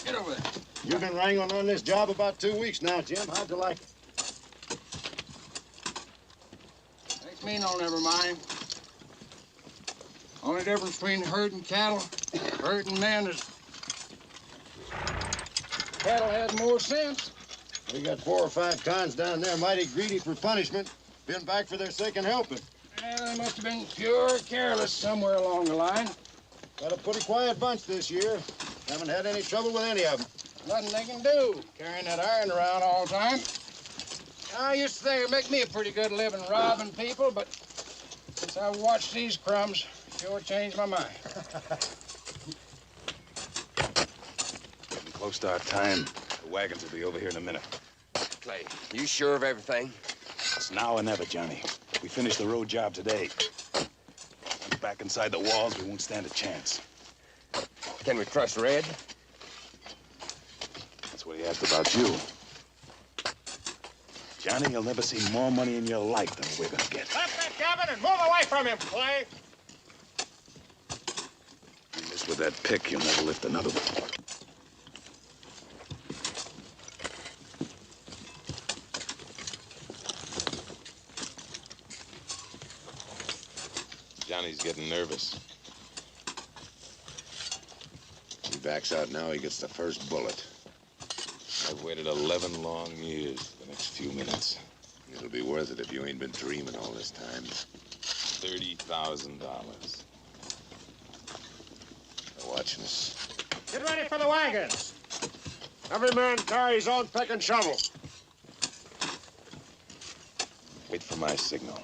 Get over there. You've been wrangling on this job about 2 weeks now, Jim. How'd you like it? Makes me no never mind. Only difference between herding cattle, herding men is cattle has more sense. We got 4 or 5 cons down there mighty greedy for punishment. Been back for their second helping. They must have been pure careless somewhere along the line. Got a pretty quiet bunch this year. Haven't had any trouble with any of them. Nothing they can do, carrying that iron around all the time. I used to think it'd make me a pretty good living robbing people, but since I've watched these crumbs, sure changed my mind. Getting close to our time. The wagons will be over here in a minute. Clay, you sure of everything? It's now or never, Johnny. We finished the road job today. He's back inside the walls, we won't stand a chance. Can we trust Red? That's what he asked about you. Johnny, you'll never see more money in your life than we're gonna get. Stop that cabin and move away from him, Clay! You miss with that pick, you'll never lift another one. Johnny's getting nervous. He backs out now, he gets the first bullet. I've waited 11 long years for the next few minutes. It'll be worth it if you ain't been dreaming all this time. $30,000. They're watching us. Get ready for the wagons. Every man carry his own pick and shovel. Wait for my signal.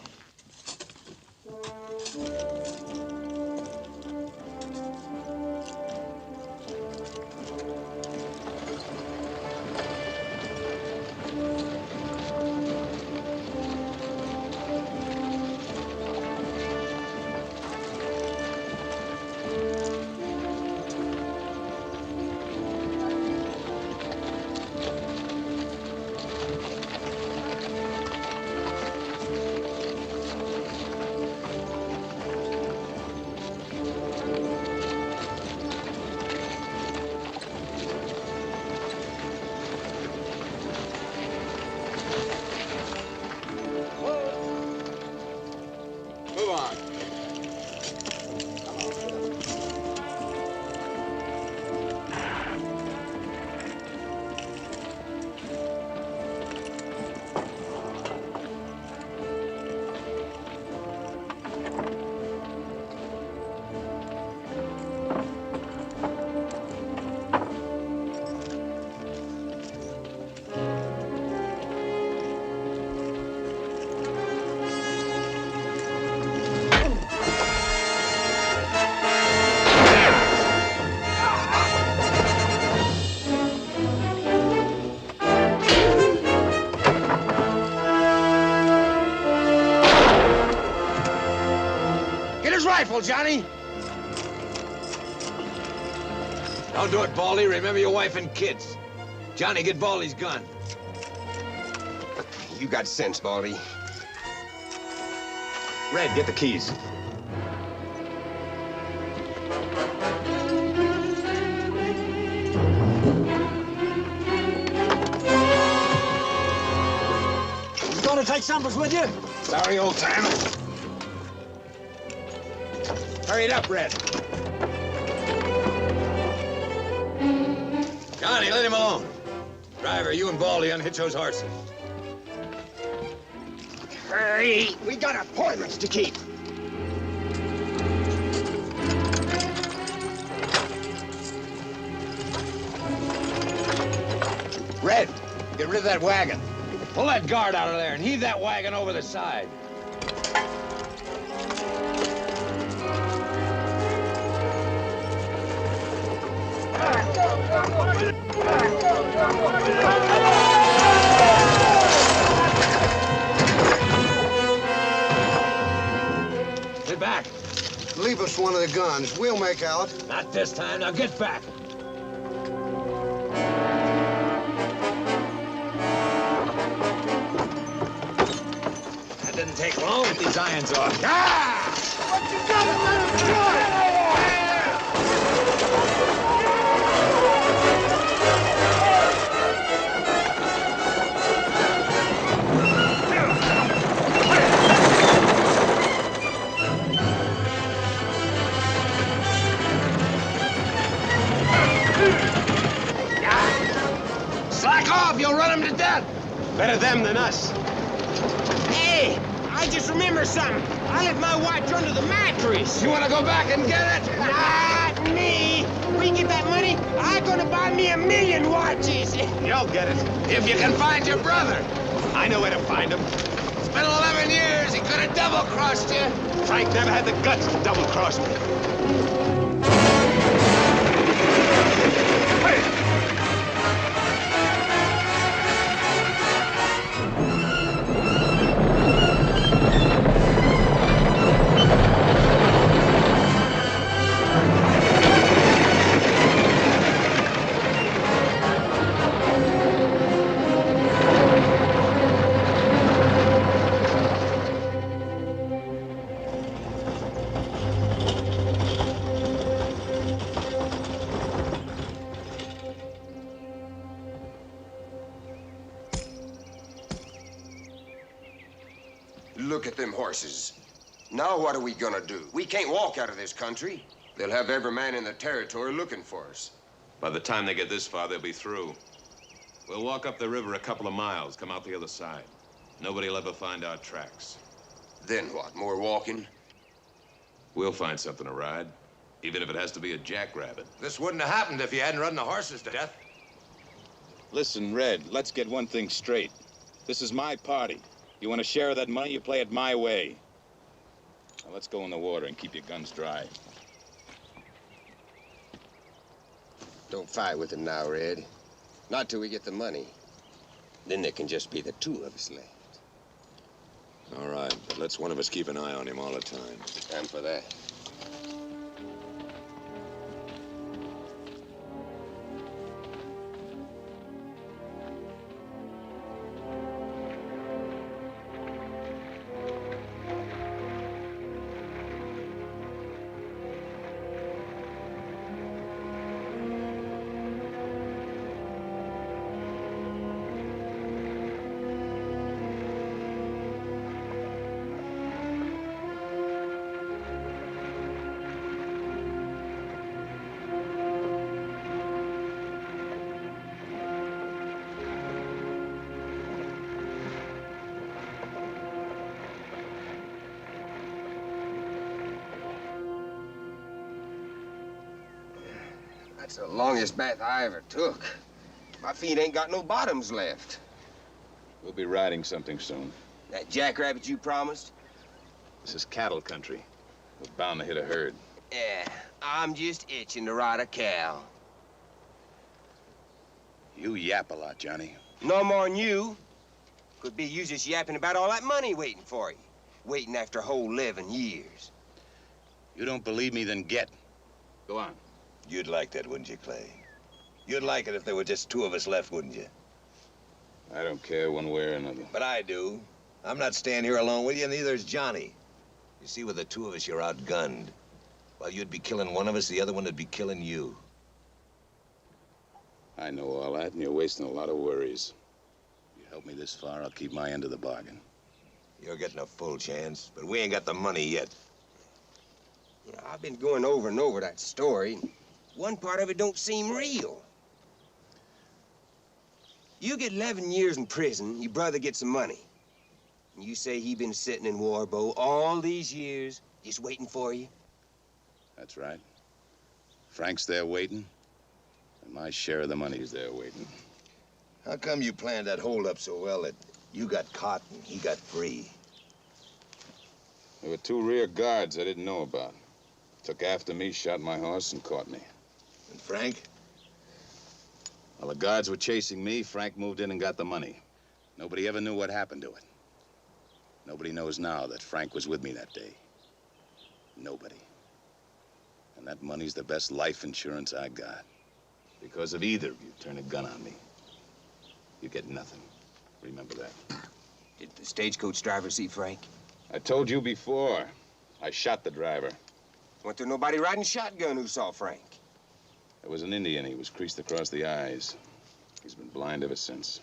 Johnny? Don't do it, Baldy. Remember your wife and kids. Johnny, get Baldy's gun. You got sense, Baldy. Red, get the keys. You gonna take samples with you? Sorry, old timer. Hurry it up, Red. Johnny, let him alone. Driver, you and Baldy unhitch those horses. Hurry! We got appointments to keep. Red, get rid of that wagon. Pull that guard out of there and heave that wagon over the side. Get back. Leave us one of the guns. We'll make out. Not this time. Now get back. That didn't take long. Get these irons off. Ah! What you got? Let him do it! off, you'll run them to death. Better them than us. Hey, I just remembered something. I left my watch under the mattress. You want to go back and get it? Not me. We get that money, I'm gonna buy me 1,000,000 watches. You'll get it. If you can find your brother. I know where to find him. It's been 11 years. He could have double-crossed you. Frank never had the guts to double-cross me. Look at them horses. Now what are we gonna do? We can't walk out of this country. They'll have every man in the territory looking for us. By the time they get this far, they'll be through. We'll walk up the river a couple of miles, come out the other side. Nobody will ever find our tracks. Then what, more walking? We'll find something to ride, even if it has to be a jackrabbit. This wouldn't have happened if you hadn't run the horses to death. Listen, Red, let's get one thing straight. This is my party. You want a share of that money, you play it my way. Now let's go in the water and keep your guns dry. Don't fight with them now, Red. Not till we get the money. Then there can just be the two of us left. All right, but let's one of us keep an eye on him all the time. Time for that. That's the longest bath I ever took. My feet ain't got no bottoms left. We'll be riding something soon. That jackrabbit you promised? This is cattle country. We're bound to hit a herd. Yeah, I'm just itching to ride a cow. You yap a lot, Johnny. No more than you. Could be you just yapping about all that money waiting for you. Waiting after a whole 11 years. You don't believe me, then get. Go on. You'd like that, wouldn't you, Clay? You'd like it if there were just two of us left, wouldn't you? I don't care one way or another. But I do. I'm not staying here alone with you, neither is Johnny. You see, with the two of us, you're outgunned. While you'd be killing one of us, the other one would be killing you. I know all that, and you're wasting a lot of worries. You help me this far, I'll keep my end of the bargain. You're getting a full chance, but we ain't got the money yet. You know, I've been going over and over that story. One part of it don't seem real. You get 11 years in prison, your brother gets some money. And you say he been sitting in Warbow all these years, just waiting for you? That's right. Frank's there waiting, and my share of the money's there waiting. How come you planned that hold-up so well that you got caught and he got free? There were two rear guards I didn't know about. Took after me, shot my horse, and caught me. And Frank? While the guards were chasing me, Frank moved in and got the money. Nobody ever knew what happened to it. Nobody knows now that Frank was with me that day. Nobody. And that money's the best life insurance I got. Because if either of you turn a gun on me, you get nothing. Remember that. Did the stagecoach driver see Frank? I told you before. I shot the driver. Wasn't there nobody riding shotgun who saw Frank? There was an Indian. He was creased across the eyes. He's been blind ever since.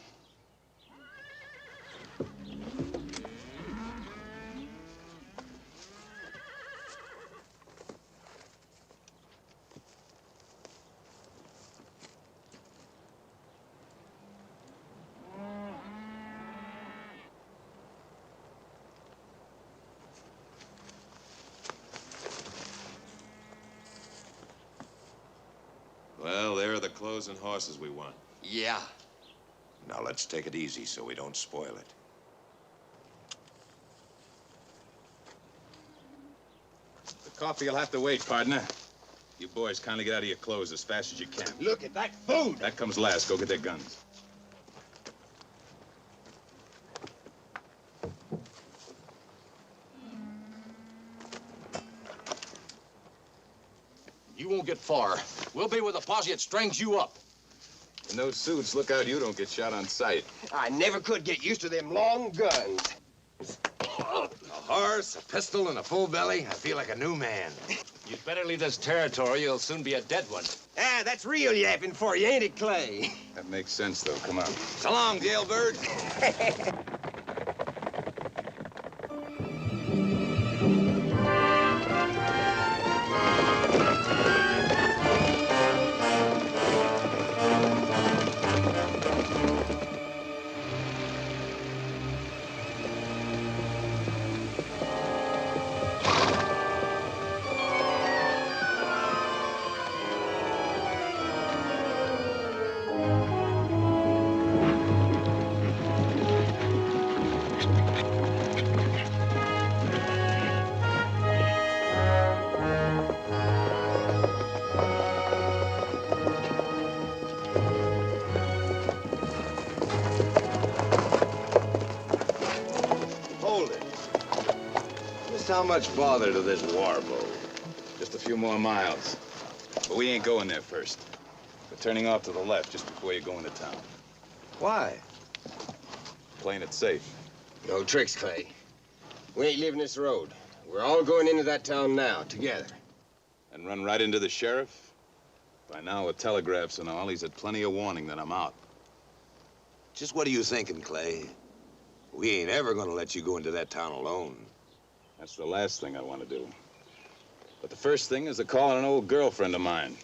clothes and horses we want. Yeah. Now let's take it easy so we don't spoil it. The coffee will have to wait, partner. You boys kindly get out of your clothes as fast as you can. Look at that food. That comes last. Go get their guns. You won't get far. We'll be with a posse that strings you up. In those suits, look out you don't get shot on sight. I never could get used to them long guns. A horse, a pistol, and a full belly. I feel like a new man. You'd better leave this territory. You'll soon be a dead one. Ah, that's real yapping for you, ain't it, Clay? That makes sense, though. Come on. So long, jailbird. How much bother to this warboat? Just a few more miles. But we ain't going there first. We're turning off to the left just before you go into town. Why? Playing it safe. No tricks, Clay. We ain't leaving this road. We're all going into that town now, together. And run right into the sheriff? By now, with telegraphs and all, he's had plenty of warning that I'm out. Just what are you thinking, Clay? We ain't ever gonna let you go into that town alone. That's the last thing I want to do. But the first thing is to call on an old girlfriend of mine.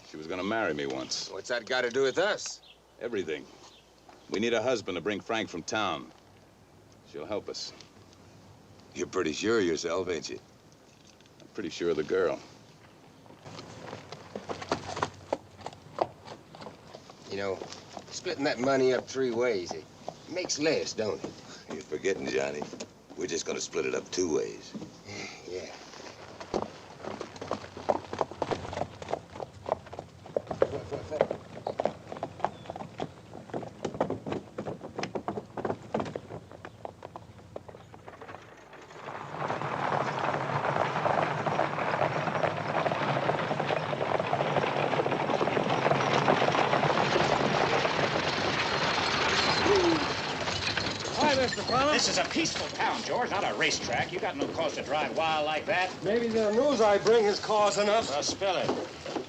She was gonna marry me once. What's that got to do with us? Everything. We need a husband to bring Frank from town. She'll help us. You're pretty sure of yourself, ain't you? I'm pretty sure of the girl. You know, splitting that money up 3 ways, it makes less, don't it? You're forgetting, Johnny. We're just gonna split it up 2 ways. Yeah. This is a peaceful town, George, not a racetrack. You got no cause to drive wild like that. Maybe the news I bring is cause enough. Well, spill it.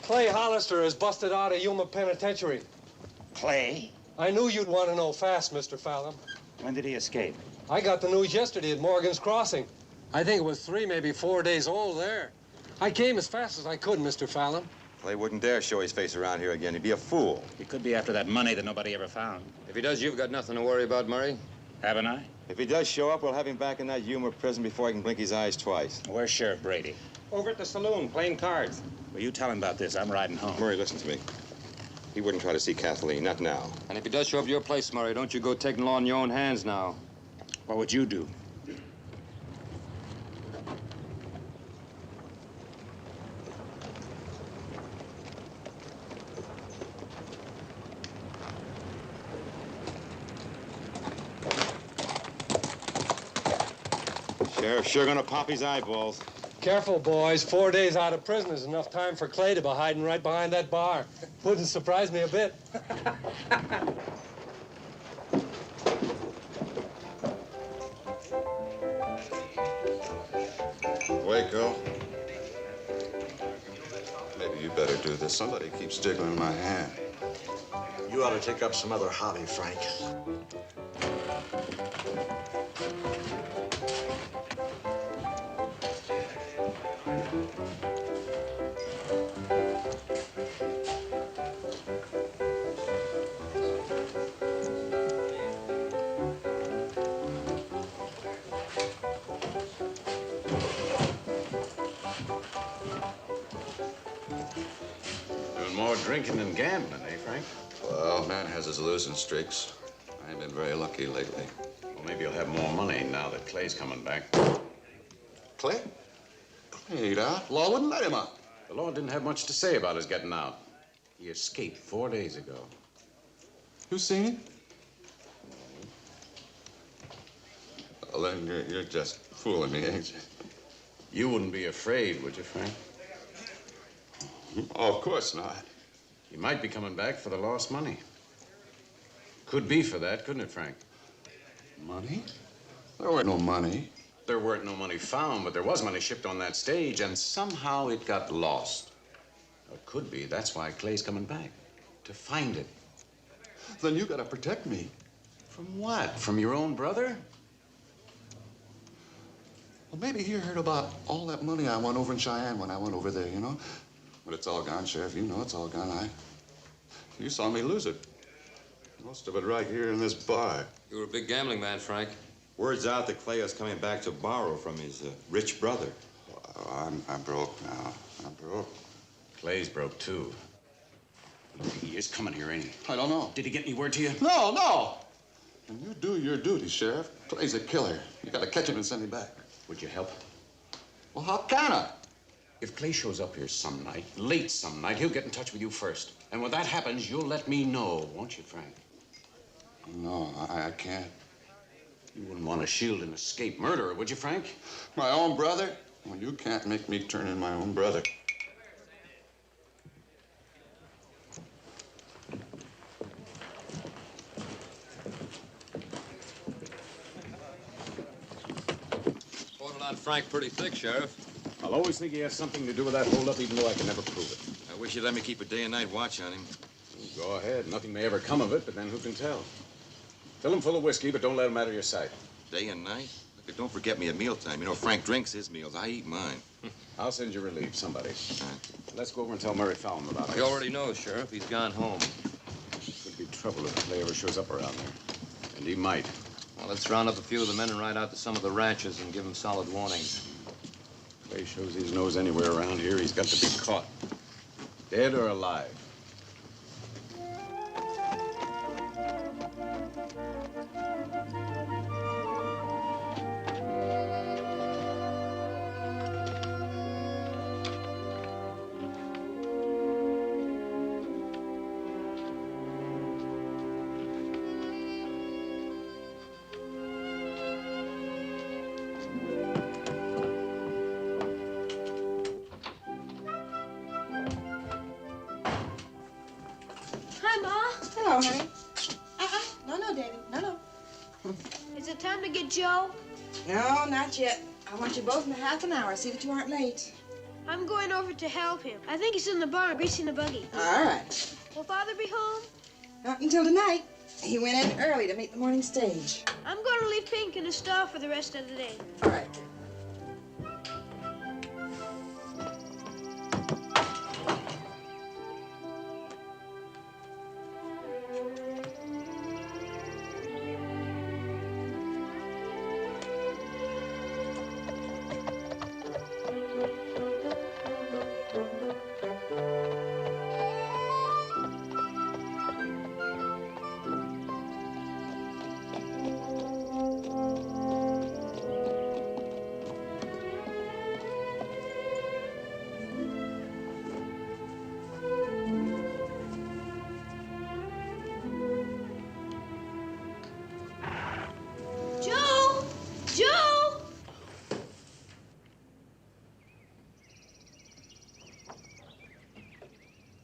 Clay Hollister is busted out of Yuma Penitentiary. Clay? I knew you'd want to know fast, Mr. Fallon. When did he escape? I got the news yesterday at Morgan's Crossing. I think it was 3, maybe 4 days old there. I came as fast as I could, Mr. Fallon. Clay wouldn't dare show his face around here again. He'd be a fool. He could be after that money that nobody ever found. If he does, you've got nothing to worry about, Murray. Haven't I? If he does show up, we'll have him back in that Yuma prison before he can blink his eyes twice. Where's Sheriff Brady? Over at the saloon, playing cards. Well, you tell him about this. I'm riding home. Murray, listen to me. He wouldn't try to see Kathleen, not now. And if he does show up to your place, Murray, don't you go taking the law in your own hands now. What would you do? Sheriff's sure gonna pop his eyeballs. Careful, boys. 4 days out of prison is enough time for Clay to be hiding right behind that bar. Wouldn't surprise me a bit. Waco. Maybe you better do this. Somebody keeps jiggling my hand. You ought to take up some other hobby, Frank. Doing more drinking than gambling, eh, All man has his losing streaks. I ain't been very lucky lately. Well, maybe you'll have more money now that Clay's coming back. Clay? Clay ain't out. Law wouldn't let him out. The law didn't have much to say about his getting out. He escaped 4 days ago. You seen him? Well, then you're just fooling me, ain't you? You wouldn't be afraid, would you, Frank? Oh, of course not. He might be coming back for the lost money. Could be for that, couldn't it, Frank? Money? There weren't no money. There weren't no money found, but there was money shipped on that stage, and somehow it got lost. It could be that's why Clay's coming back, to find it. Then you gotta protect me. From what? From your own brother? Well, maybe he heard about all that money I won over in Cheyenne when I went over there, you know? But it's all gone, Sheriff. You know it's all gone. You saw me lose it. Most of it right here in this bar. You were a big gambling man, Frank. Word's out that Clay is coming back to borrow from his rich brother. Oh, I'm broke now. I'm broke. Clay's broke, too. He is coming here, ain't he? I don't know. Did he get any word to you? No. And you do your duty, Sheriff. Clay's a killer. You gotta catch him and send him back. Would you help? Well, how can I? If Clay shows up here some night, late some night, he'll get in touch with you first. And when that happens, you'll let me know, won't you, Frank? No, I can't. You wouldn't want to shield an escaped murderer, would you, Frank? My own brother? Well, you can't make me turn in my own brother. Holding on Frank pretty thick, Sheriff. I'll always think he has something to do with that holdup, even though I can never prove it. I wish you'd let me keep a day and night watch on him. Go ahead. Nothing may ever come of it, but then who can tell? Fill him full of whiskey, but don't let him out of your sight. Day and night? Look, don't forget me at mealtime. You know, Frank drinks his meals. I eat mine. I'll send you relief, somebody. Let's go over and tell Murray Fallon about it. He already knows, Sheriff. He's gone home. Could be trouble if Clay ever shows up around there. And he might. Well, let's round up a few of the men and ride out to some of the ranches and give them solid warnings. Clay shows his nose anywhere around here, he's got to be caught. Dead or alive. Hello, honey. No, David. No. Is it time to get Joe? No, not yet. I want you both in a half an hour. See that you aren't late. I'm going over to help him. I think he's in the barn greasing the buggy. All right. Will Father be home? Not until tonight. He went in early to meet the morning stage. I'm going to leave Pink in the stall for the rest of the day. All right.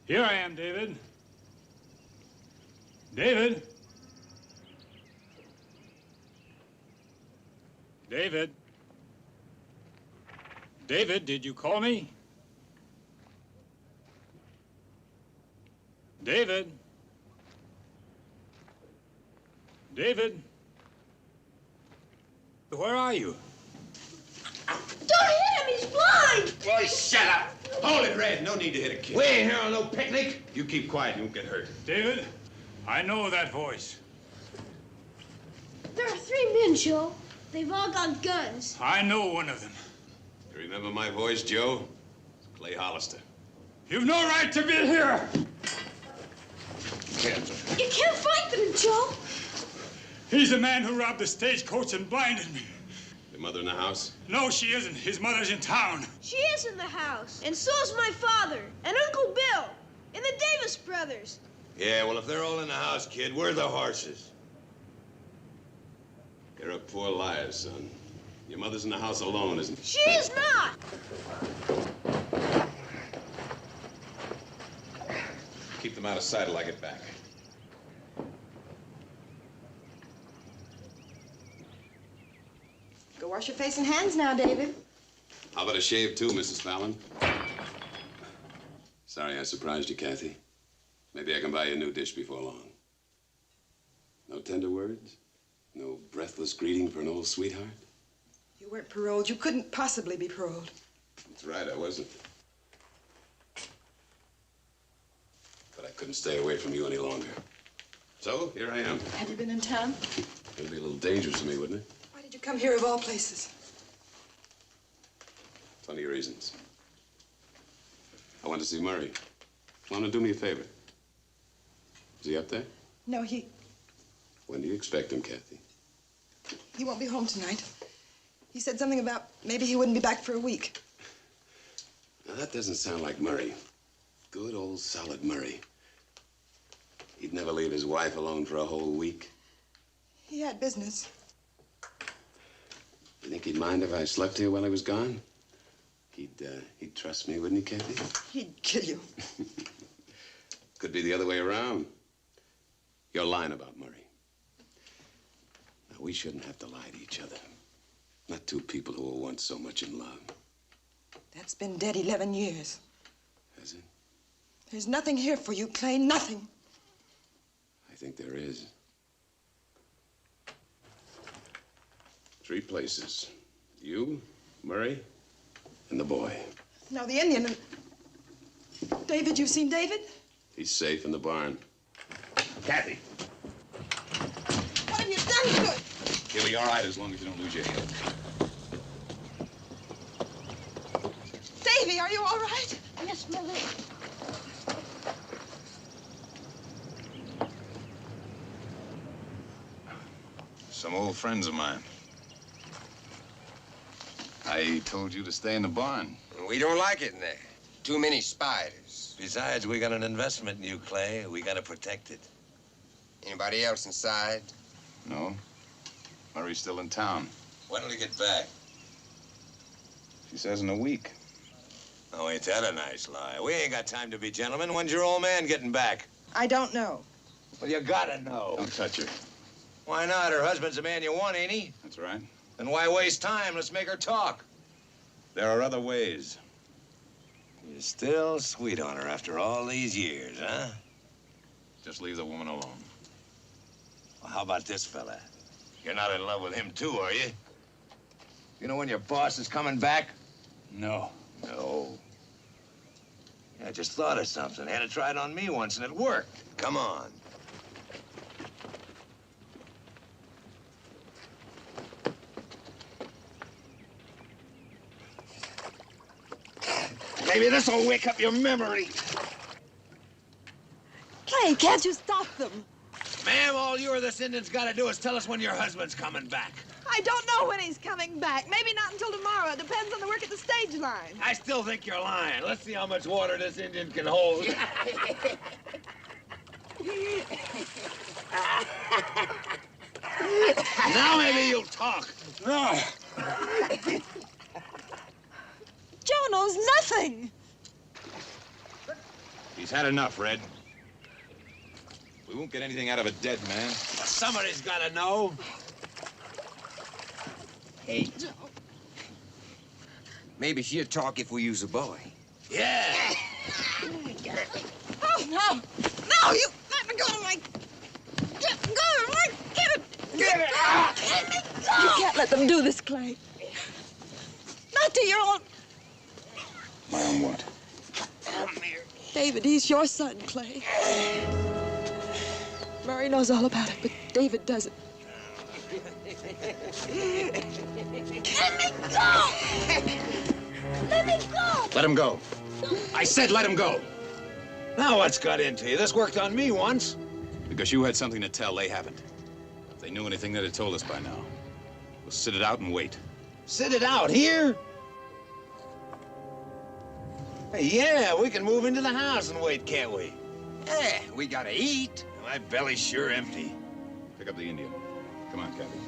Here I am, David. David? David? David, did you call me? David? David? Where are you? Don't hit him! He's blind! Boy, shut up! Hold it, Red. No need to hit a kid. We ain't here on no picnic. You keep quiet, you won't get hurt. David, I know that voice. There are 3 men, Joe. They've all got guns. I know one of them. You remember my voice, Joe? It's Clay Hollister. You've no right to be here! kids. You can't fight them, Joe. He's the man who robbed the stagecoach and blinded me. Your mother in the house? No, she isn't. His mother's in town. She is in the house. And so's my father. And Uncle Bill. And the Davis brothers. Yeah, well, if they're all in the house, kid, where are the horses? You're a poor liar, son. Your mother's in the house alone, isn't she? She is not. Keep them out of sight till I get back. Go wash your face and hands now, David. How about a shave, too, Mrs. Fallon? Sorry I surprised you, Kathy. Maybe I can buy you a new dish before long. No tender words? No breathless greeting for an old sweetheart? You weren't paroled. You couldn't possibly be paroled. That's right, I wasn't. But I couldn't stay away from you any longer. So, here I am. Have you been in town? It'd be a little dangerous for me, wouldn't it? Why did you come here of all places? Plenty of reasons. I want to see Murray. Want to do me a favor? Is he up there? No, When do you expect him, Kathy? he won't be home tonight. He said something about maybe he wouldn't be back for a week. Now, that doesn't sound like Murray. Good old solid Murray. He'd never leave his wife alone for a whole week. He had business. You think he'd mind if I slept here while he was gone? He'd trust me, wouldn't he, Kathy? He'd kill you. Could be the other way around. You're lying about Murray. Now, we shouldn't have to lie to each other. Not two people who were once so much in love. That's been dead 11 years. Has it? There's nothing here for you, Clay, nothing. I think there is. 3 places. You, Murray, and the boy. No, the Indian and... David, you've seen David? He's safe in the barn. Kathy! What have you done to it? He'll be all right as long as you don't lose your head. Davy, are you all right? Yes, Mother. Some old friends of mine. I told you to stay in the barn. We don't like it in there. Too many spiders. Besides, we got an investment in you, Clay. We gotta protect it. Anybody else inside? No. Murray's still in town. When'll he get back? She says in a week. Oh, ain't that a nice lie? We ain't got time to be gentlemen. When's your old man getting back? I don't know. Well, you gotta know. Don't touch her. Why not? Her husband's the man you want, ain't he? That's right. Then why waste time? Let's make her talk. There are other ways. You're still sweet on her after all these years, huh? Just leave the woman alone. Well, how about this fella? You're not in love with him, too, are you? You know when your boss is coming back? No. No. Yeah, I just thought of something. Had it tried on me once, and it worked. Come on. Maybe this'll wake up your memory. Clay, can't you stop them? Ma'am, all you or this Indian's got to do is tell us when your husband's coming back. I don't know when he's coming back. Maybe not until tomorrow. It depends on the work at the stage line. I still think you're lying. Let's see how much water this Indian can hold. Now maybe you'll talk. No. Joe knows nothing. He's had enough, Red. We won't get anything out of a dead man. Well, somebody's got to know. Hey. Maybe she'll talk if we use a boy. Yeah. Oh, no. No, you let me go to my... Get it. Get it. Let me go. You can't let them do this, Clay. Not to your own... My own what? David, he's your son, Clay. Murray knows all about it, but David doesn't. Let me go! Let me go! Let him go. I said let him go. Now what's got into you? This worked on me once. Because you had something to tell, they haven't. If they knew anything, they'd have told us by now. We'll sit it out and wait. Sit it out here? Hey, yeah, we can move into the house and wait, can't we? Yeah, we gotta eat. My belly's sure empty. Pick up the Indian. Come on, Kathy.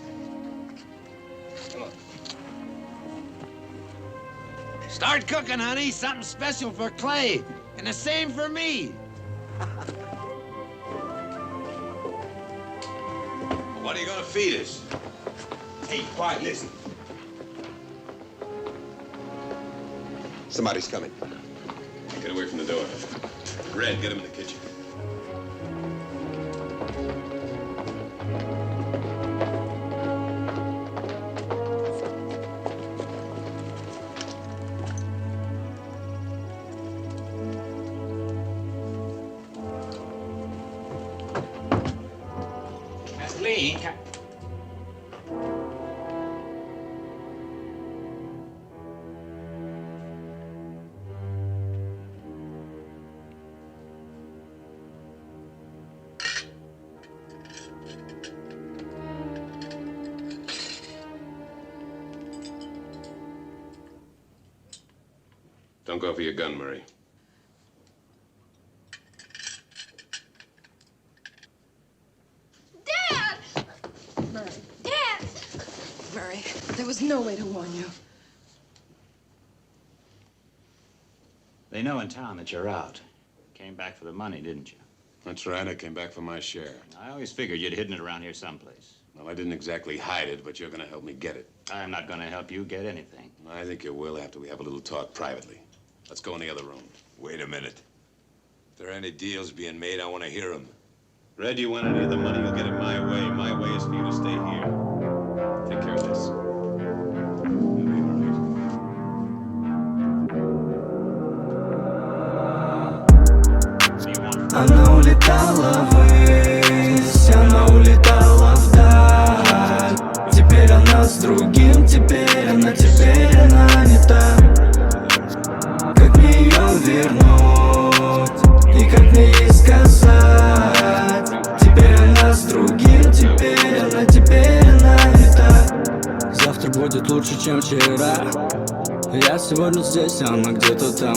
Come on. Start cooking, honey. Something special for Clay. And the same for me. What are you gonna feed us? Hey, quiet, listen. Somebody's coming. Get away from the door. Red, get him in the kitchen. McLeod. Don't go for your gun, Murray. Dad! Murray. Dad! Murray, there was no way to warn you. They know in town that you're out. Came back for the money, didn't you? That's right, I came back for my share. I always figured you'd hidden it around here someplace. Well, I didn't exactly hide it, but you're gonna help me get it. I'm not gonna help you get anything. I think you will after we have a little talk privately. Let's go in the other room. Wait a minute. If there are any deals being made, I want to hear them. Red, you want any of the money, you'll get it my way. My way is for you to stay here. Take care of this. Она улетала ввысь, она улетала вдаль. Теперь она с другим, теперь она не та. Как мне ее вернуть и как мне ей сказать? Теперь она с другим, теперь она не та. Завтра будет лучше, чем вчера. Я сегодня здесь, она где-то там.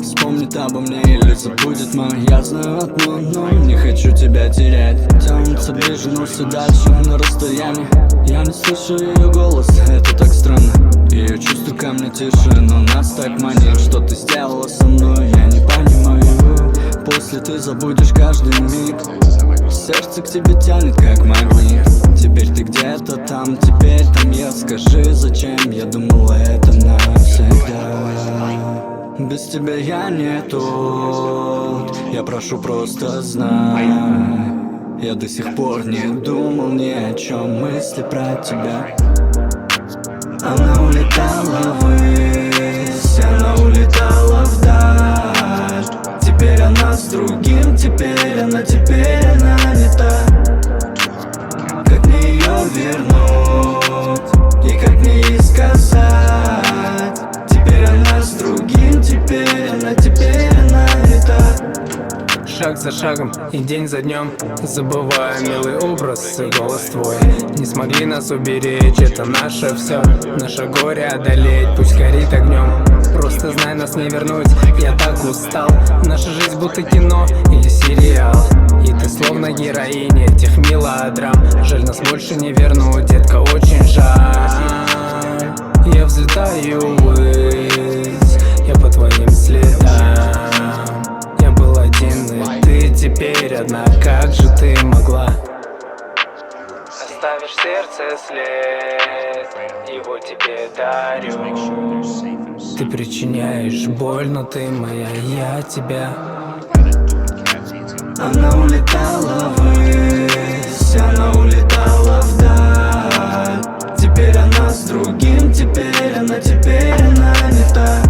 Вспомнит обо мне или забудет, я знаю одно, но не хочу тебя терять. Тянутся ближе, но все дальше на расстоянии. Я не слышу ее голос, это так странно. Ее чувства ко мне тише, но нас так манит. Что ты сделала со мной, я не понимаю. После ты забудешь каждый миг. Сердце к тебе тянет, как магнит. Теперь ты где-то там, теперь там я. Скажи, зачем я думал это навсегда. Без тебя я не тут. Я прошу, просто знай. Я до сих пор не думал ни о чем, мысли про тебя. Она улетала ввысь, она улетала вдаль. Теперь она с другим, теперь она не та. Как мне ее вернуть и как мне ей сказать? Теперь она с другим, теперь она не та. Шаг за шагом и день за днем, забывая милый образ и голос твой. Не смогли нас уберечь, это наше все. Наше горе одолеть, пусть горит огнем. Просто знай, нас не вернуть, я так устал. Наша жизнь будто кино или сериал. И ты словно героиня этих мелодрам. Жаль, нас больше не вернуть, детка, очень жаль. Я взлетаю ввысь, я по твоим следам. Я был один, и ты теперь одна. Как же ты могла? Оставишь в сердце след, его тебе дарю. Ты причиняешь боль, но ты моя, я тебя. Она улетала ввысь, она улетала вдаль. Теперь она с другим, теперь она не та.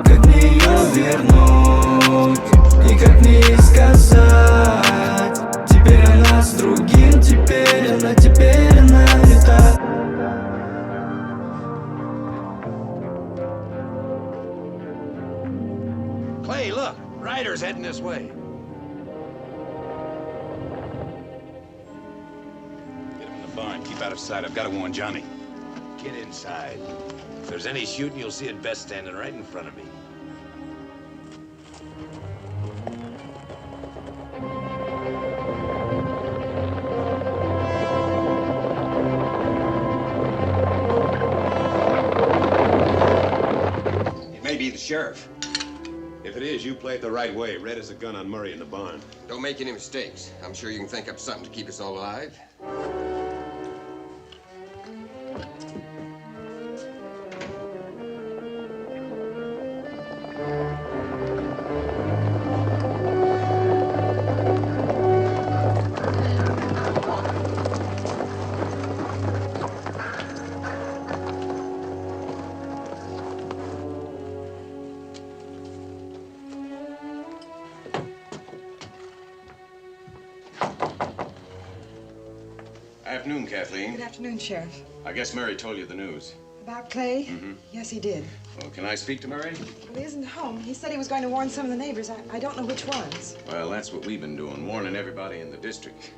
Как мне ее вернуть и как мне ей сказать? Теперь она с другим, теперь она не та. Clay, look, Ryder's heading this way. keep out of sight. I've got to warn Johnny. Get inside. If there's any shooting, you'll see it best standing right in front of me. It may be the sheriff. If it is, you play it the right way. Red has a gun on Murray in the barn. Don't make any mistakes. I'm sure you can think up something to keep us all alive. Afternoon, Kathleen. Good afternoon, Sheriff. I guess Murray told you the news. About Clay? Mm-hmm. Yes, he did. Well, can I speak to Murray? Well, he isn't home. He said he was going to warn some of the neighbors. I don't know which ones. Well, that's what we've been doing, warning everybody in the district.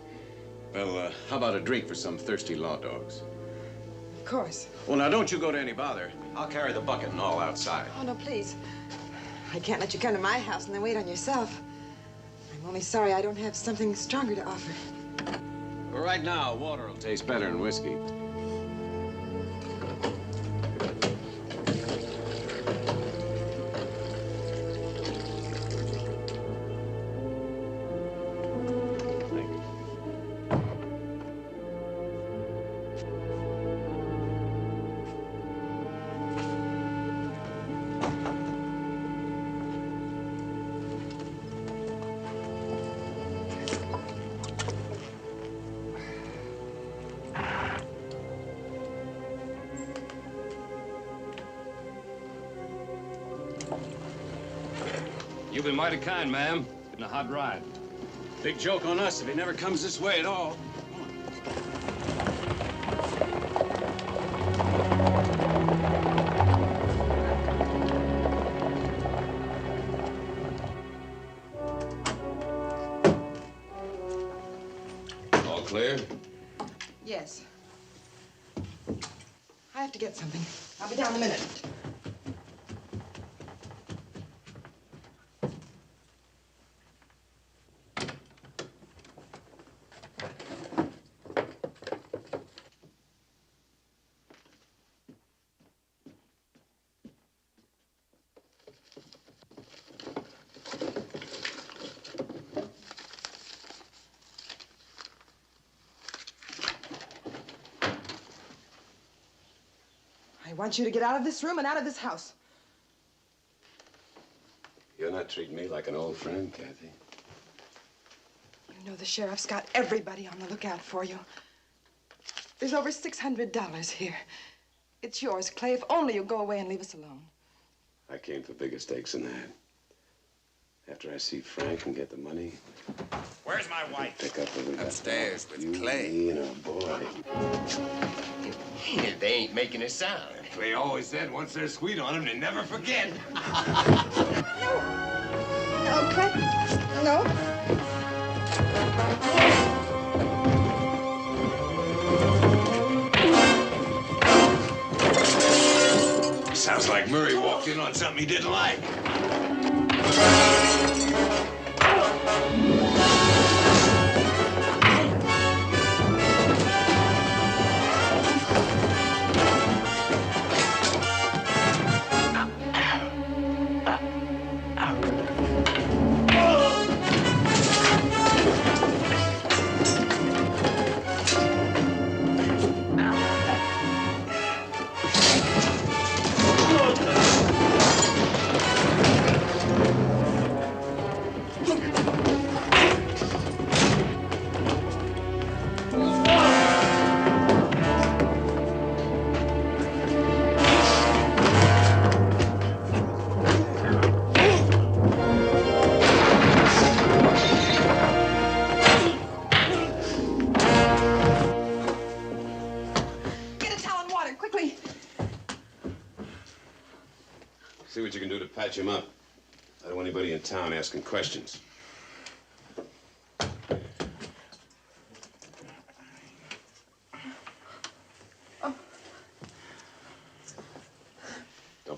Well, how about a drink for some thirsty law dogs? Of course. Well, now, don't you go to any bother. I'll carry the bucket and all outside. Oh, no, please. I can't let you come to my house and then wait on yourself. I'm only sorry I don't have something stronger to offer. Well, right now, water will taste better than whiskey. You've been mighty kind, ma'am. Been a hot ride. Big joke on us if he never comes this way at all. All clear? Yes. I have to get something. I'll be down in a minute. I want you to get out of this room and out of this house. You're not treating me like an old friend, Kathy. You know the sheriff's got everybody on the lookout for you. There's over $600 here. It's yours, Clay, if only you'll go away and leave us alone. I came for bigger stakes than that. After I see Frank and get the money, Where's my wife? pick up what we got. Upstairs with You, Clay. me, and our boy. They ain't making a sound. Clay always said once they're sweet on him, they never forget. No, Clay. No. Sounds like Murray walked in on something he didn't like. See what you can do to patch him up. I don't want anybody in town asking questions.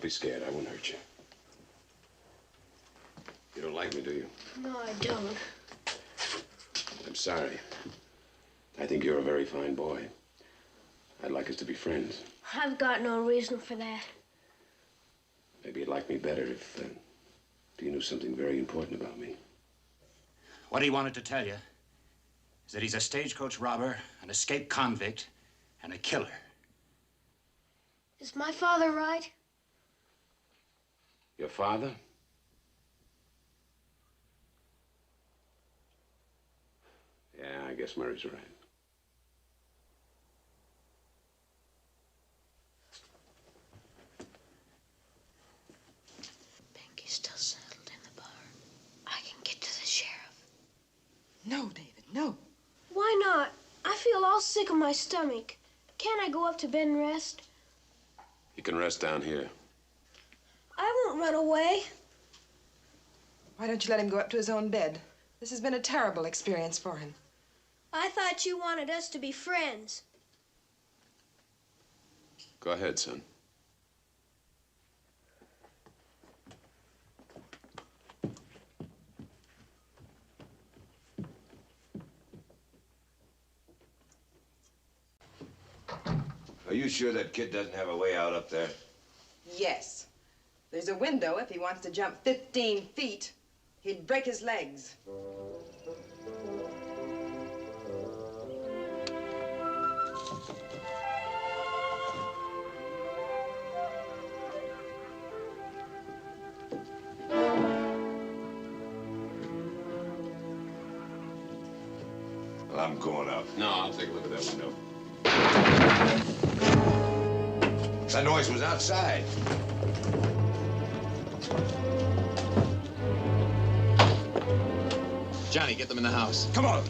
be scared. I won't hurt you. You don't like me, do you? No, I don't. I'm sorry. I think you're a very fine boy. I'd like us to be friends. I've got no reason for that. Maybe you'd like me better if you knew something very important about me. What he wanted to tell you is that he's a stagecoach robber, an escaped convict, and a killer. Is my father right? Your father? Yeah, I guess Murray's right. Pinky's still settled in the barn. I can get to the sheriff. No, David, no. Why not? I feel all sick in my stomach. Can't I go up to bed and rest? You can rest down here. I won't run away. Why don't you let him go up to his own bed? This has been a terrible experience for him. I thought you wanted us to be friends. Go ahead, son. Are you sure that kid doesn't have a way out up there? Yes. There's a window. If he wants to jump 15 feet, he'd break his legs. Well, I'm going up. No, I'll take a look at that window. That noise was outside. Johnny, get them in the house. Come on.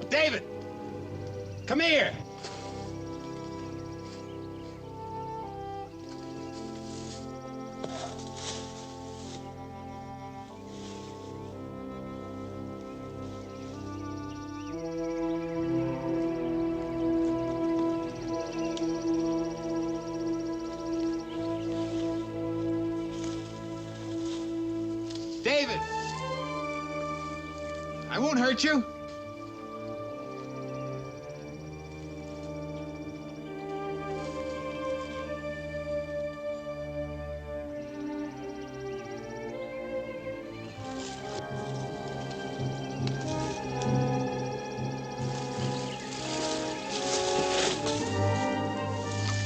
David! Come here! David! I won't hurt you.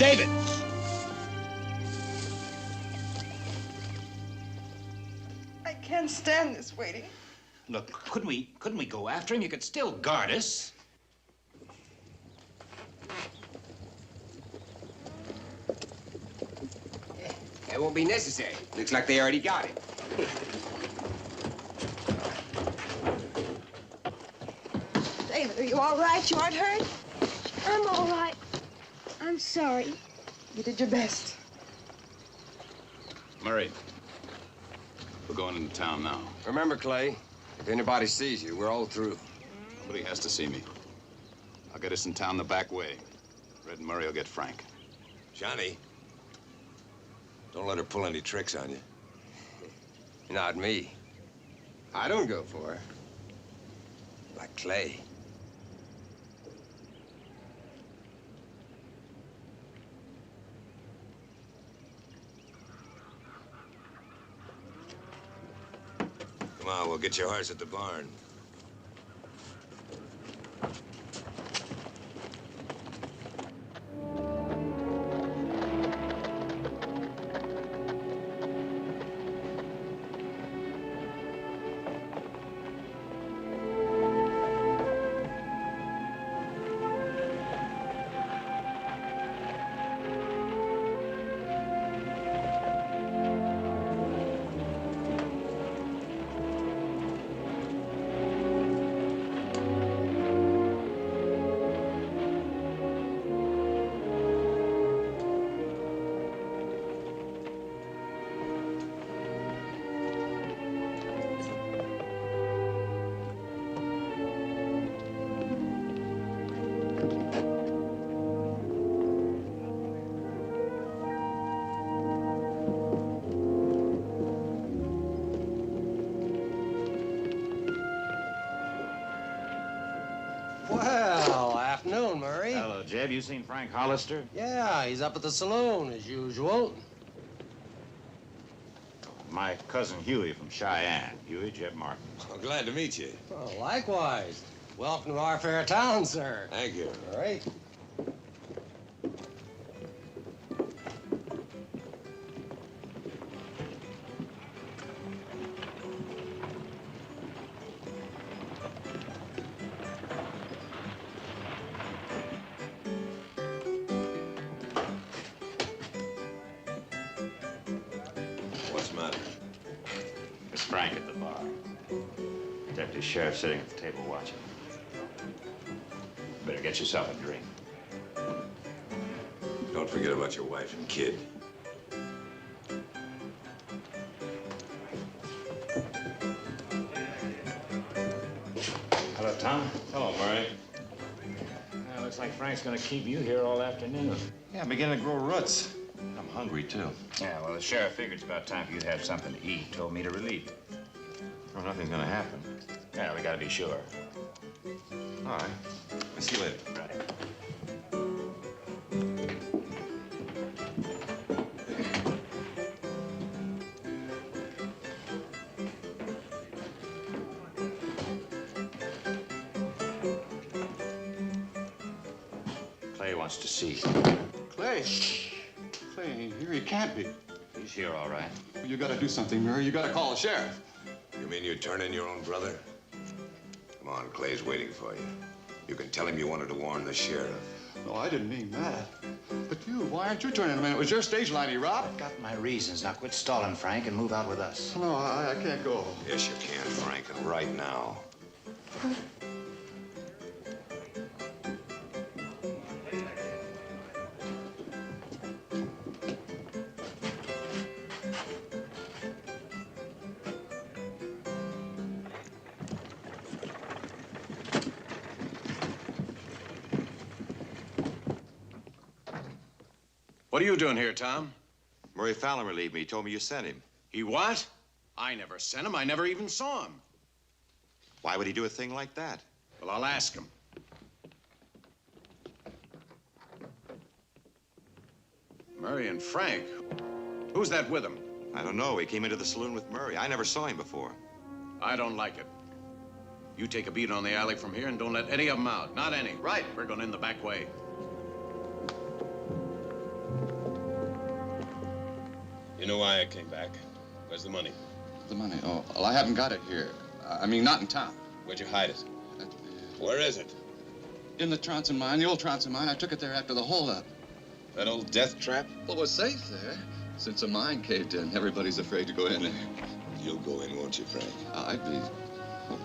David! I can't stand this waiting. Look, couldn't we go after him? You could still guard us. That won't be necessary. Looks like they already got it. David, are you all right? You aren't hurt? I'm all right. I'm sorry. You did your best. Murray, we're going into town now. Remember, Clay, if anybody sees you, we're all through. Nobody has to see me. I'll get us in town the back way. Red and Murray will get Frank. Johnny, don't let her pull any tricks on you. Not me. I don't go for her. Like Clay. Come on, we'll get your horse at the barn. Well, afternoon, Murray. Hello, Jeb. You seen Frank Hollister? Yeah, he's up at the saloon, as usual. My cousin Huey from Cheyenne. Huey, Jeb Martin. Well, glad to meet you. Well, likewise. Welcome to our fair town, sir. Thank you. All right. What's the matter? It's Frank at the bar. Deputy Sheriff sitting at the table watching. Better get yourself a drink. Don't forget about your wife and kid. Hello, Tom. Hello, Murray. Looks like Frank's gonna keep you here all afternoon. Yeah, I'm beginning to grow roots. I'm hungry, too. Yeah, well, the sheriff figured it's about time for you to have something to eat. Told me to relieve you. Oh, nothing's gonna happen. Yeah, we gotta be sure. All right. I'll see you later. Right. Clay wants to see you. Clay. Clay ain't here. He can't be. He's here, all right. Well, you gotta do something, Murray. You gotta call the sheriff. You mean you'd turn in your own brother? Come on, Clay's waiting for you. You can tell him you wanted to warn the sheriff. No, I didn't mean that. But you, why aren't you turning him in? It was your stage line he robbed. Got my reasons. Now quit stalling, Frank, and move out with us. No, I can't go. Yes, you can, Frank, and right now. What are you doing here, Tom? Murray Fallon relieved me. He told me you sent him. He what? I never sent him. I never even saw him. Why would he do a thing like that? Well, I'll ask him. Murray and Frank. Who's that with him? I don't know. He came into the saloon with Murray. I never saw him before. I don't like it. You take a beat on the alley from here and don't let any of them out. Not any. Right. We're going in the back way. You know why I came back. Where's the money? The money? Oh, well, I haven't got it here. I mean, not in town. Where'd you hide it? Where is it? In the Tronson mine, the old Tronson mine. I took it there after the holdup. That old death trap? Well, it was safe there. Since the mine caved in, everybody's afraid to go in there. You'll go in, won't you, Frank?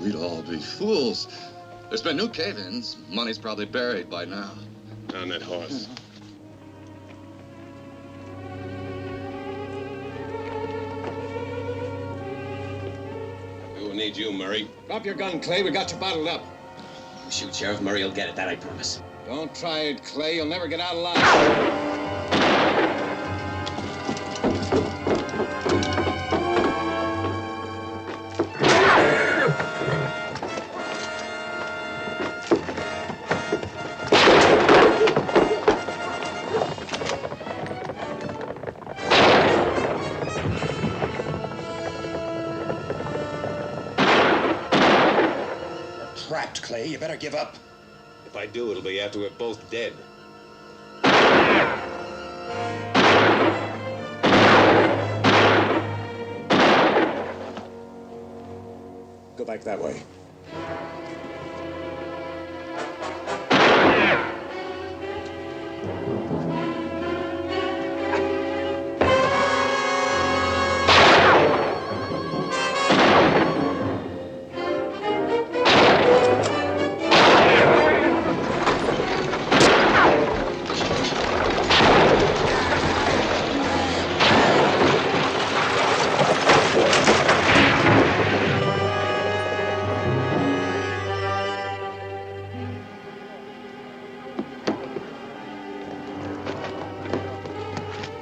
We'd all be fools. There's been new cave-ins. Money's probably buried by now. On that horse. We'll need you, Murray. Drop your gun, Clay. We got you bottled up. Shoot, Sheriff. Murray will get it, that I promise. Don't try it, Clay. You'll never get out alive. Trapped, Clay. You better give up. If I do, it'll be after we're both dead. Go back that way.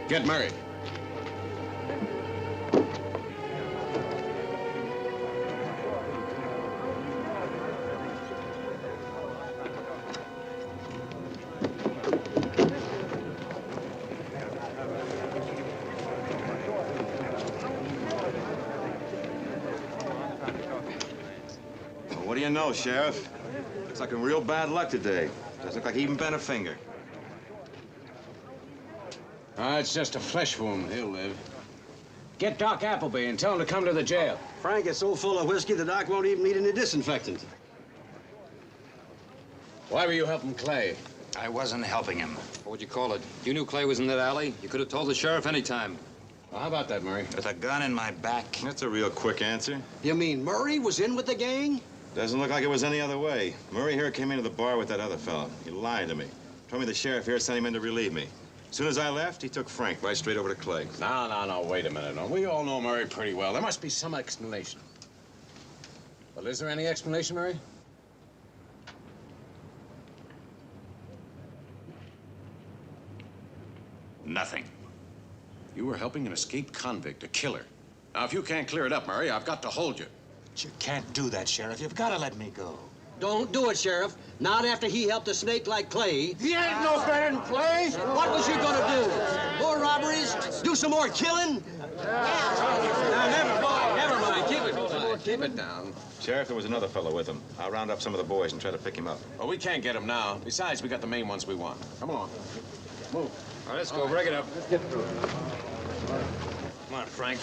Get Murray. What do you know, Sheriff? Looks like a real bad luck today. Doesn't look like he even bent a finger. It's just a flesh wound. He'll live. Get Doc Appleby and tell him to come to the jail. Frank is so full of whiskey, the doc won't even need any disinfectant. Why were you helping Clay? I wasn't helping him. What would you call it? You knew Clay was in that alley. You could have told the sheriff any time. Well, how about that, Murray? With a gun in my back. That's a real quick answer. You mean Murray was in with the gang? Doesn't look like it was any other way. Murray here came into the bar with that other fellow. He lied to me. Told me the sheriff here sent him in to relieve me. As soon as I left, he took Frank right straight over to Clay. No, wait a minute. No, we all know Murray pretty well. There must be some explanation. Well, is there any explanation, Murray? Nothing. You were helping an escaped convict, a killer. Now, if you can't clear it up, Murray, I've got to hold you. But you can't do that, Sheriff. You've got to let me go. Don't do it, Sheriff. Not after he helped a snake like Clay. He ain't no better than Clay. What was you gonna do? More robberies? Do some more killing? Now, never mind. Keep it down. Sheriff, there was another fellow with him. I'll round up some of the boys and try to pick him up. Well, we can't get him now. Besides, we got the main ones we want. Come along. Move. All right, let's go. Break it up. Let's get through it. Come on, Frank.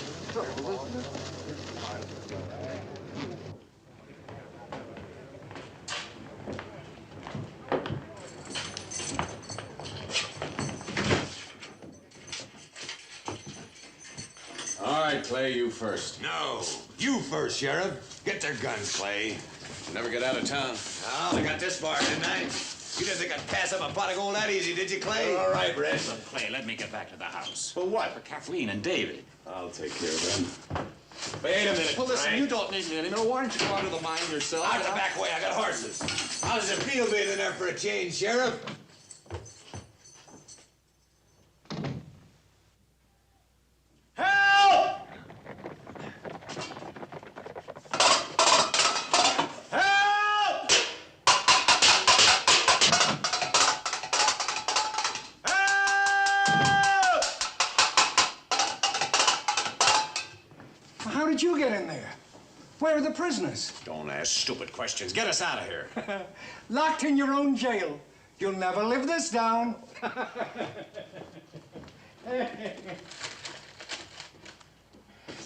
All right, Clay, you first. No, you first, Sheriff. Get their guns, Clay. Never get out of town. Oh, I got this far, didn't I? You didn't think I'd pass up a pot of gold that easy, did you, Clay? All right, Red. Look, Clay, let me get back to the house. For what? For Kathleen and David. I'll take care of them. Wait a minute, Well, listen, Frank. you don't need me anymore. Why don't you go out to the mine yourself? Out the back way, I got horses. How does it feel being in there for a change, Sheriff? Help! Help! Help! How did you get in there? Where are the prisoners? Don't ask stupid questions. Get us out of here. Locked in your own jail. You'll never live this down.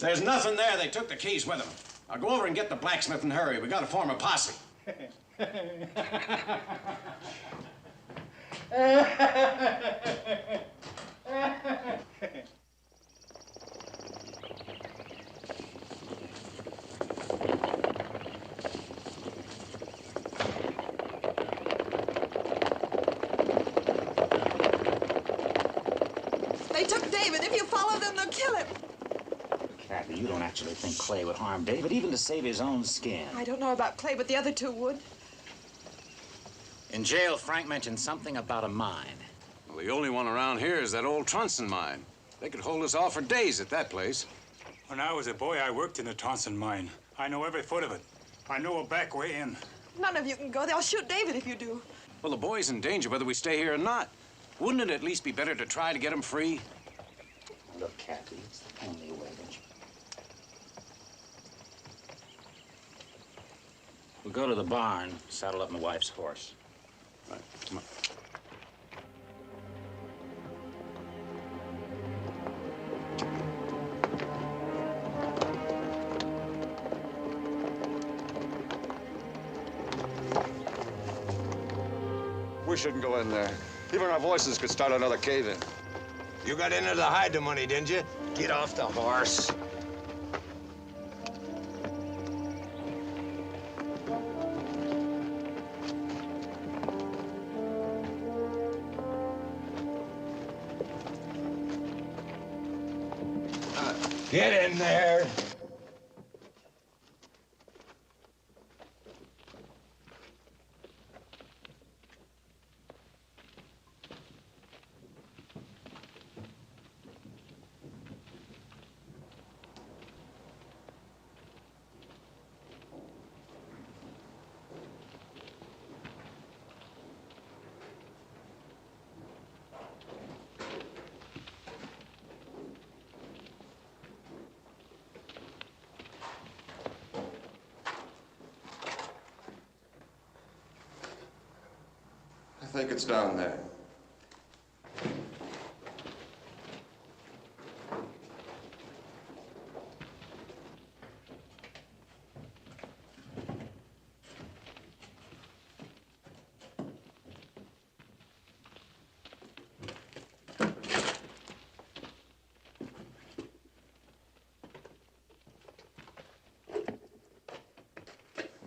there's nothing there, they took the keys with them. I'll go over and get the blacksmith and hurry. We gotta form a posse. They took David. If you follow them, they'll kill him. Kathy, you don't actually think Clay would harm David, even to save his own skin. I don't know about Clay, but the other two would. In jail, Frank mentioned something about a mine. Well, the only one around here is that old Tronson mine. They could hold us off for days at that place. When I was a boy, I worked in the Tronson mine. I know every foot of it. I know a back way in. None of you can go. They'll shoot David if you do. Well, the boy's in danger whether we stay here or not. Wouldn't it at least be better to try to get him free? Look, Kathy, it's the only way, don't you? We'll go to the barn, saddle up my wife's horse. Right, come on. We shouldn't go in there. Even our voices could start another cave-in. You got in there to hide the money, didn't you? Get off the horse. Get in there. I think it's down there.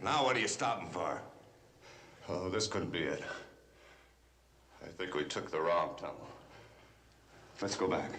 Now what are you stopping for? Oh, this couldn't be it. I think we took the wrong tunnel. Let's go back.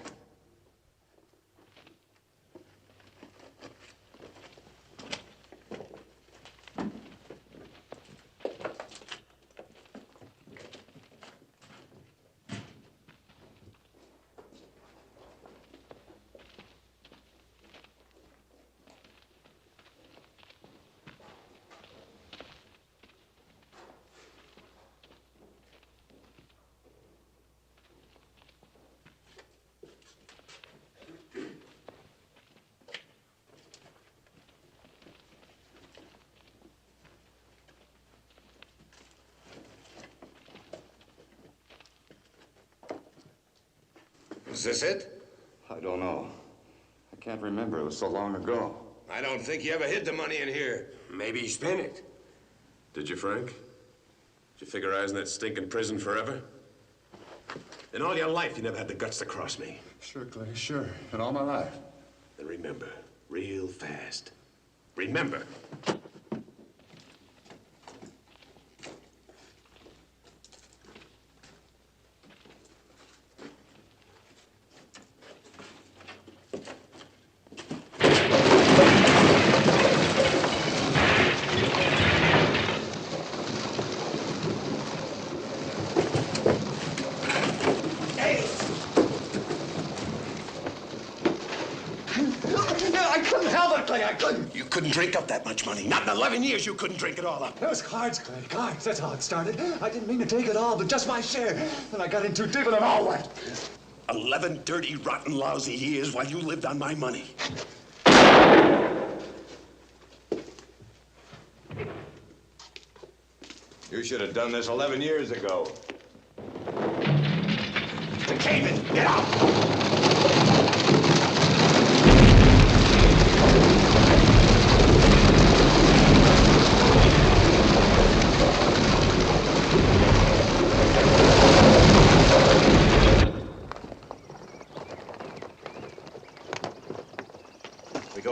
Is this it? I don't know. I can't remember. It was so long ago. I don't think you ever hid the money in here. Maybe he spent it. Did you, Frank? Did you figure I was in that stinking prison forever? In all your life, you never had the guts to cross me. Sure, Clay, sure. In all my life. Then remember, real fast. Remember. You couldn't drink up that much money. Not in 11 years you couldn't drink it all up. It was cards, Clay, cards. That's how it started. I didn't mean to take it all, but just my share. Then I got in too deep and it all went. 11 dirty, rotten, lousy years while you lived on my money. You should have done this 11 years ago. The cave-in, get out!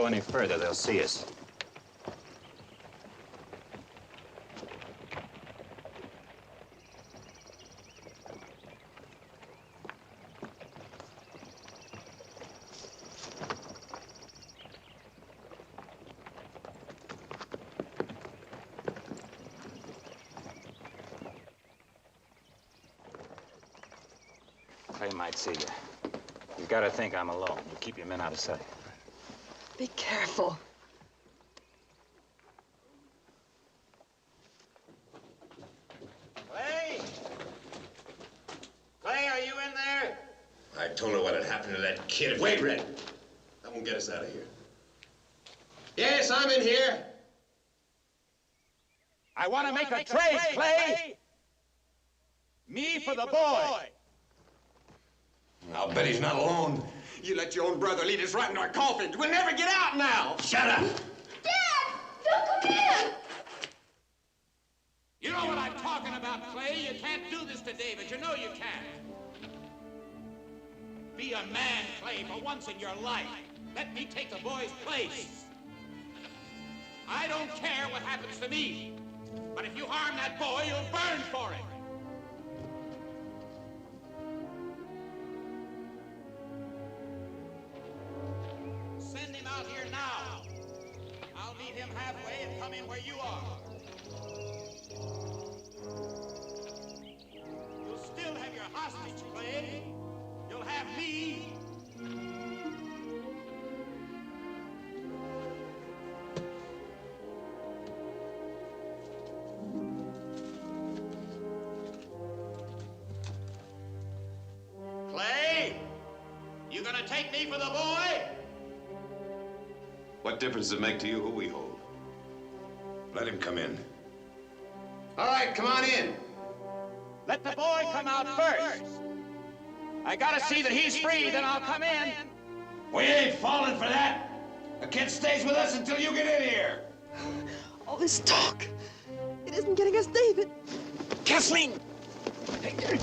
any further, they'll see us. Clay might see you. You've got to think I'm alone. You keep your men out of sight. Be careful. Clay? Clay, are you in there? I told her what had happened to that kid. Wait, Red. That won't get us out of here. Yes, I'm in here. I want to make a trade, Clay. Me for the boy. I'll bet he's not alone. You let your own brother lead us right into our coffins. We'll never get out now. Shut up. Dad! Don't come in! You know what I'm talking about, Clay. You can't do this to David. You know you can't. Be a man, Clay, for once in your life. Let me take the boy's place. I don't care what happens to me. But if you harm that boy, you'll burn for it. Send him out here now. I'll meet him halfway and come in where you are. You'll still have your hostage, Clay. You'll have me. Clay, you gonna take me for the boy? What difference does it make to you who we hold? Let him come in. All right, come on in. Let the boy come out first. I gotta see that he's free, then I'll come in. We ain't falling for that. The kid stays with us until you get in here. All this talk, it isn't getting us David. Kathleen!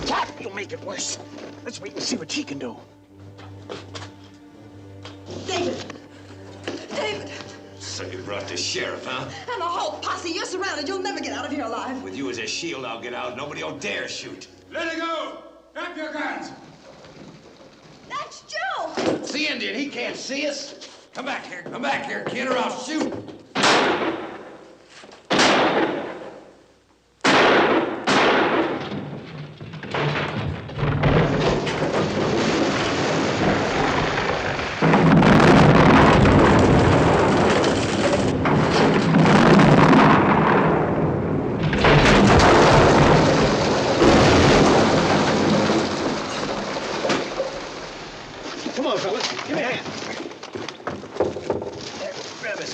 Cat, you'll make it worse. Let's wait and see what she can do. David! David! So you brought the sheriff, huh? And a whole posse, you're surrounded. You'll never get out of here alive. With you as a shield, I'll get out. Nobody will dare shoot. Let it go! Drop your guns! That's Joe! It's the Indian. He can't see us. Come back here, kid, or I'll shoot. Come on, fellas. Give me a hand. There, grab it.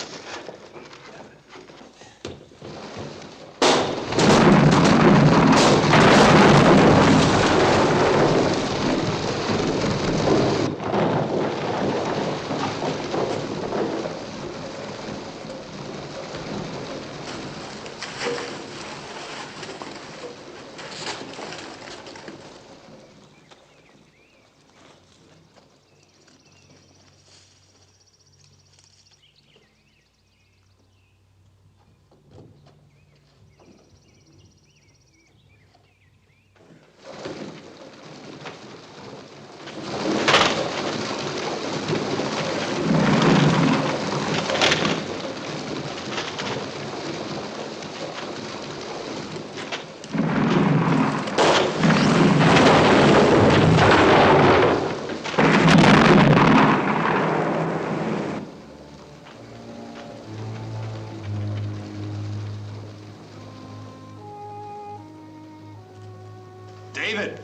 David!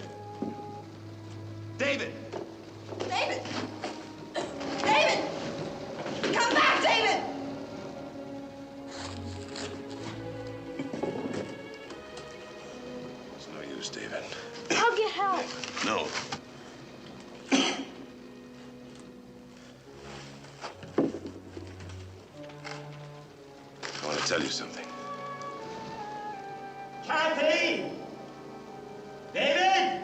David! David! David! Come back, David! It's no use, David. I'll get help. No. I want to tell you something. Kathy! David!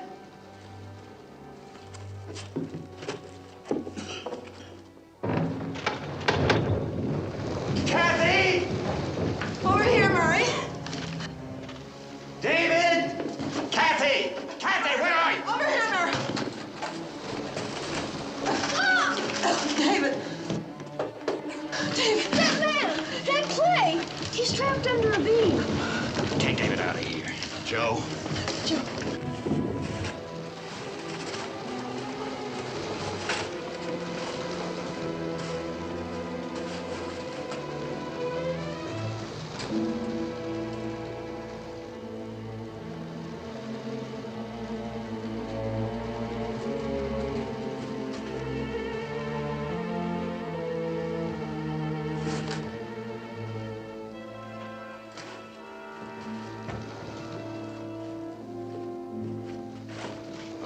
Joe. Joe.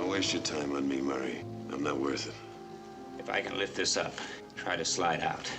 Don't waste your time on me, Murray. I'm not worth it. If I can lift this up, try to slide out.